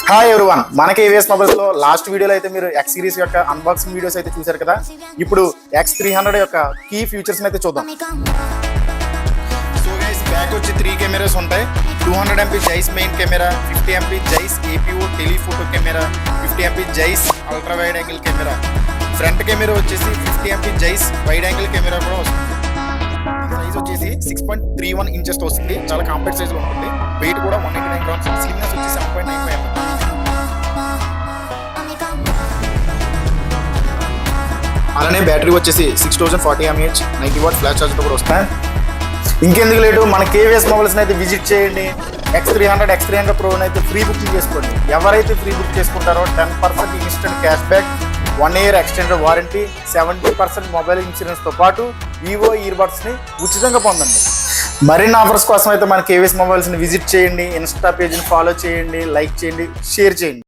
Hi everyone, మన KVS mobiles లో last వీడియోలో అయితే మీరు ఎక్స్ సిరీస్ యొక్క అన్బాక్సింగ్ వీడియోస్ అయితే చూశారు కదా. ఇప్పుడు X300 యొక్క కీ ఫీచర్స్ అయితే చూద్దాం. సో గైస్, బ్యాక్ వచ్చి 3 కెమెరాస్ ఉంటాయి. 200 MP Zeiss main camera, 50 MP Zeiss APO telephoto camera, 50 MP Zeiss ultra wide angle camera. Front camera వచ్చేసి 50 MP జైస్ వైడ్ యాంగిల్ కెమెరా కూడా వస్తుంది. సైజ్ వచ్చేసి 6.31 ఇంచెస్ వస్తుంది. చాలా కాంపాక్ట్ సైజ్ లో ఉంటుంది. వెయిట్ కూడా 189 గ్రామ్స్. స్లిమ్నెస్ వచ్చి 7.95 mm. అలానే బ్యాటరీ వచ్చేసి 6040 mAh 90 వాట్ ఫ్లాష్ ఛార్జ్ కూడా వస్తాయి. ఇంకెందుకు లేటు, మన కేవీఎస్ మొబైల్స్ అయితే విజిట్ చేయండి. X300 Pro అయితే ఫ్రీ బుకింగ్ చేసుకోండి. ఎవరైతే ఫ్రీ బుక్ చేసుకుంటారో 10% instant cash back, 1 year extended warranty, 70% mobile ఇన్సూరెన్స్తో పాటు వివో ఇయర్బడ్స్ని ఉచితంగా పొందండి. మరిన్ని ఆఫర్స్ కోసం అయితే మన కేవీఎస్ మొబైల్స్ని విజిట్ చేయండి. ఇన్స్టా పేజ్ని ఫాలో చేయండి, లైక్ చేయండి, షేర్ చేయండి.